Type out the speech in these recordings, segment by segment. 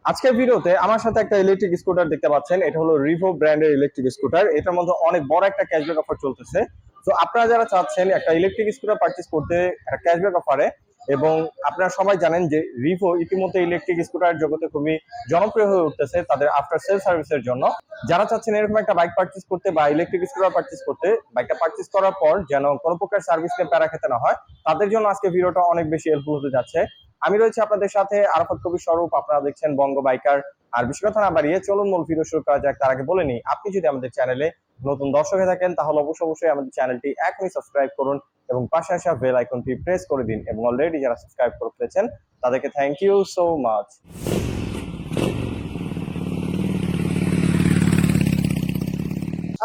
আজকের ভিডিওতে আমার সাথে একটা ইলেকট্রিক স্কুটার দেখতে পাচ্ছেন। এটা হলো রিভো ব্র্যান্ডের ইলেকট্রিক স্কুটার। এটার মধ্যে অনেক বড় একটা ক্যাশব্যাক অফার চলতেছে। তো আপনারা যারা চাচ্ছেন একটা ইলেকট্রিক স্কুটার পারচেজ করতে একটা ক্যাশব্যাক অফারে, এবং আপনারা সবাই জানেন যে রিভো ইতিমধ্যে ইলেকট্রিক স্কুটার জগতে খুবই জনপ্রিয় হয়ে উঠতেছে তাদের আফটার সেল সার্ভিসের জন্য। যারা চাচ্ছেন এরকম একটা বাইক পারচেজ করতে বা ইলেকট্রিক স্কুটার পারচেজ করতে, বাইকটা পারচেজ করার পর যেন কোনো প্রকার সার্ভিস নিয়ে প্যারা খেতে না হয়, তাদের জন্য আজকে ভিডিওটা অনেক বেশি হেল্পফুল হতে যাচ্ছে। আমি রয়েছি আপনাদের সাথে আরাফাত কবির স্বরূপ, আপনারা দেখছেন বঙ্গ বাইকার। আর বেশি কথা না বাড়িয়ে চলুন মূল ভিডিও শুরু করা যাক। তার আগে বলে নিই, আপনি যদি আমাদের চ্যানেলে নতুন দর্শক হয়ে থাকেন তাহলে অবশ্যই আমাদের চ্যানেলটি এখনই সাবস্ক্রাইব করুন এবং পাশে আসা বেল আইকনটি প্রেস করে দিন। এবং অলরেডি যারা সাবস্ক্রাইব করে ফেলেছেন তাদেরকে থ্যাংক ইউ সো মাচ।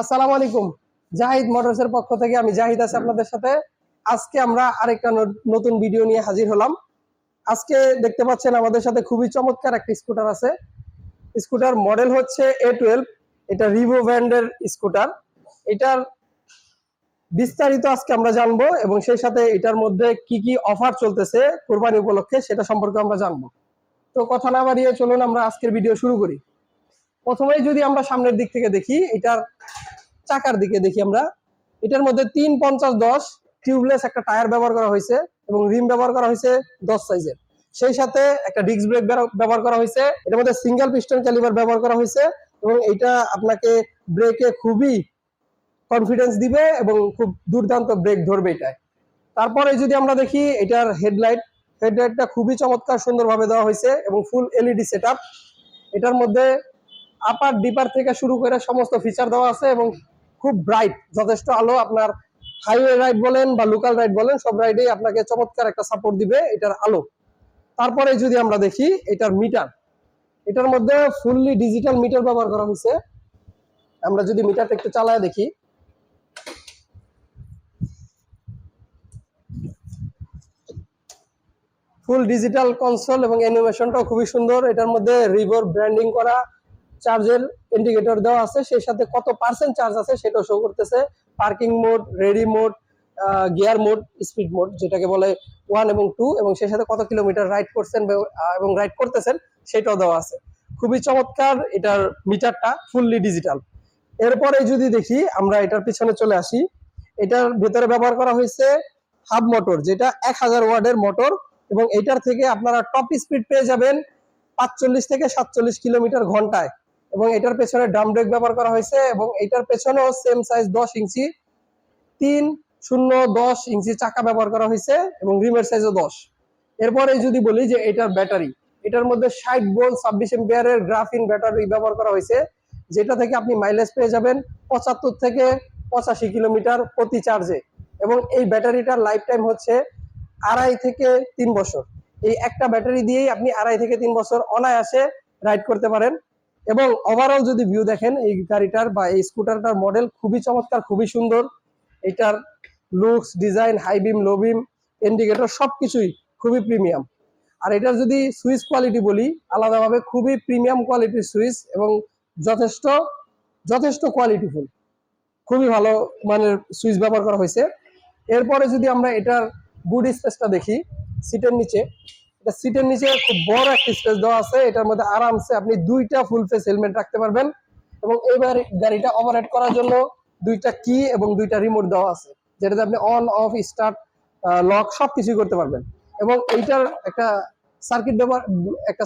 আসসালামু আলাইকুম। জাহিদ মোটরসের পক্ষ থেকে আমি জাহিদ আছি আপনাদের সাথে। আজকে আমরা আরেকটা নতুন ভিডিও নিয়ে হাজির হলাম। আজকে দেখতে পাচ্ছেন আমাদের সাথে খুবই চমৎকার একটা স্কুটার আছে। স্কুটার মডেল হচ্ছে A12। এটা রিভো ব্র্যান্ডের স্কুটার। এটার বিস্তারিত আজকে আমরা জানবো এবং সেই সাথে এটার মধ্যে কি কি অফার চলতেছে কোরবানি উপলক্ষে সেটা সম্পর্কে আমরা জানবো। তো কথা না বাড়িয়ে চলুন আমরা আজকের ভিডিও শুরু করি। প্রথমেই যদি আমরা সামনের দিক থেকে দেখি, এটার চাকার দিকে দেখি আমরা, এটার মধ্যে 350-10 টিউবলেস একটা টায়ার ব্যবহার করা হয়েছে এবং রিম ব্যবহার করা হয়েছে 10 সাইজের। সেই সাথে একটা ডিস্ক ব্রেক ব্যবহার করা হয়েছে। এটার মধ্যে সিঙ্গেল পিস্টন ক্যালিপার ব্যবহার করা হয়েছে এবং এটা আপনাকে ব্রেকে খুবই কনফিডেন্স দিবে এবং খুব দুর্দান্ত ব্রেক ধরবে এটায়। তারপরে যদি আমরা দেখি এটার হেডলাইটটা খুবই চমৎকার সুন্দরভাবে দেওয়া হয়েছে এবং ফুল এলইডি সেটআপ। এটার মধ্যে আপার ডিপার থেকে শুরু করে সমস্ত ফিচার দেওয়া আছে এবং খুব ব্রাইট, যথেষ্ট আলো। আপনার হাইওয়ে রাইড বলেন বা লোকাল রাইড বলেন, সব রাইডেই আপনাকে চমৎকার একটা সাপোর্ট দিবে এটার আলো। তারপরে যদি আমরা দেখি এটার মিটার, এটার মধ্যে ফুললি ডিজিটাল মিটার ব্যবহার করা হয়েছে। আমরা যদি মিটারটা একটু চালায় দেখি, ফুল ডিজিটাল কনসোল এবং অ্যানিমেশনটাও খুবই সুন্দর। এটার মধ্যে রিভোর ব্র্যান্ডিং করা চার্জের ইন্ডিকেটর দেওয়া আছে, সেই সাথে কত পার্সেন্ট চার্জ আছে সেটাও শো করতেছে। Parking mode, ready mode, gear mode, speed mode যেটাকে বলে 1 এবং 2, এবং সেই সাথে কত কিলোমিটার রাইড করছেন এবং রাইড করতেছেন সেটাও দেওয়া আছে। খুবই চমৎকার এটার মিটারটা, ফুললি ডিজিটাল। এরপরে যদি দেখি আমরা এটার পিছনে চলে আসি, এটার ভেতরে ব্যবহার করা হয়েছে হাব মোটর, যেটা 1000 ওয়াটের মোটর এবং এটার থেকে আপনারা টপ স্পিড পেয়ে যাবেন 45 থেকে 47 কিলোমিটার ঘন্টায়। এবং এটার পেছনে ড্রাম ব্রেক ব্যবহার করা হয়েছে এবং এটার পেছনেও সেম সাইজ 10 ইঞ্চি 3.0-10 ইঞ্চি চাকা ব্যবহার করা হয়েছে এবং রিমের সাইজও 10। এরপরে যদি বলি যে এটার ব্যাটারি, এটার মধ্যে 60 ভোল্ট 26 এম্পিয়ারের গ্রাফিন ব্যাটারি ব্যবহার করা হয়েছে, যেটা থেকে আপনি মাইলেজ পেয়ে যাবেন 75 থেকে 85 কিলোমিটার প্রতি চার্জে। এবং এই ব্যাটারিটার লাইফ টাইম হচ্ছে 2.5 থেকে 3 বছর। এই একটা ব্যাটারি দিয়েই আপনি 2.5 থেকে 3 বছর অনায়াসে রাইড করতে পারেন। এবং ওভারঅল যদি ভিউ দেখেন এই গাড়িটার বা এই স্কুটারটার মডেল খুবই চমৎকার, খুবই সুন্দর। এটার লুকস, ডিজাইন, হাই বিম, লো বিম, ইন্ডিকেটর সবকিছুই খুবই প্রিমিয়াম। আর এটার যদি সুইচ কোয়ালিটি বলি, আলাদাভাবে খুবই প্রিমিয়াম কোয়ালিটির সুইচ এবং যথেষ্ট যথেষ্ট কোয়ালিটিফুল, খুবই ভালো মানের সুইচ ব্যবহার করা হয়েছে। এরপরে যদি আমরা এটার বুট স্পেসটা দেখি, সিটের নিচে, এটা সিটের নিচে খুব বড় একটা স্পেস দেওয়া আছে। এটার মধ্যে আরামসে আপনি 2টা ফুল ফেস হেলমেট রাখতে পারবেন এবং এইবার গাড়িটা অপারেট করার জন্য 2টা কি এবং 2টা রিমোট দেওয়া আছে, যেটাতে আপনি অন অফ স্টার্ট লক সবকিছুই করতে পারবেন। এবং এইটার একটা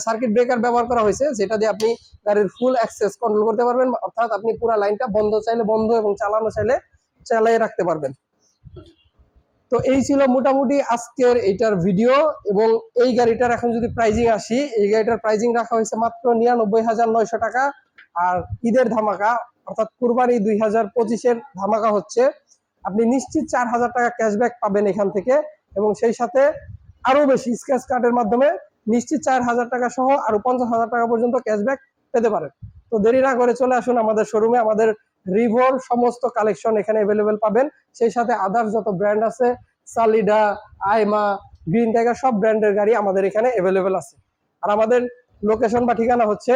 সার্কিট ব্রেকার ব্যবহার করা হয়েছে, যেটা দিয়ে আপনি গাড়ির ফুল অ্যাক্সেস কন্ট্রোল করতে পারবেন, অর্থাৎ আপনি পুরো লাইনটা বন্ধ চাইলে বন্ধ এবং চালানো চাইলে চালিয়ে রাখতে পারবেন। তো এই ছিল মোটামুটি আজকের এইটার ভিডিও। এবং এই গাড়িটার এখন যদি প্রাইজিং আসি, এই গাড়িটার প্রাইজিং রাখা হয়েছে মাত্র 99,900 টাকা। আর ঈদের ধামাকা অর্থাৎ কুরবানি 2025-এর ধামাকা হচ্ছে, আপনি নিশ্চিত 4000 টাকা ক্যাশব্যাক পাবেন এখান থেকে এবং সেই সাথে আরো বেশি স্ক্র্যাচ কার্ডের মাধ্যমে নিশ্চিত 4000 টাকা সহ আরো 50,000 টাকা পর্যন্ত ক্যাশব্যাক পেতে পারেন। তো দেরি না করে চলে আসুন আমাদের শোরুমে। আমাদের রিভোর সমস্ত কালেকশন এখানে অ্যাভেলেবেল পাবেন, সেই সাথে আদার্স যত ব্র্যান্ড আছে, সালিডা, আইমা, গ্রিন টাইগার, সব ব্র্যান্ডের গাড়ি আমাদের এখানে অ্যাভেলেবেল আছে। আর আমাদের লোকেশন বা ঠিকানা হচ্ছে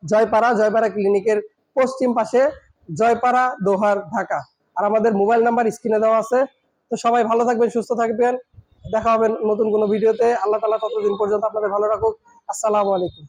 জয়পাড়া ক্লিনিকের পশ্চিম পাশে, জয়পাড়া, দোহার, ঢাকা। আর আমাদের মোবাইল নাম্বার স্ক্রিনে দেওয়া আছে। তো সবাই ভালো থাকবেন, সুস্থ থাকবেন, দেখা হবে নতুন কোনো ভিডিওতে। আল্লাহ তাআলা ততদিন পর্যন্ত আপনাদের ভালো রাখুক। আসসালামু আলাইকুম।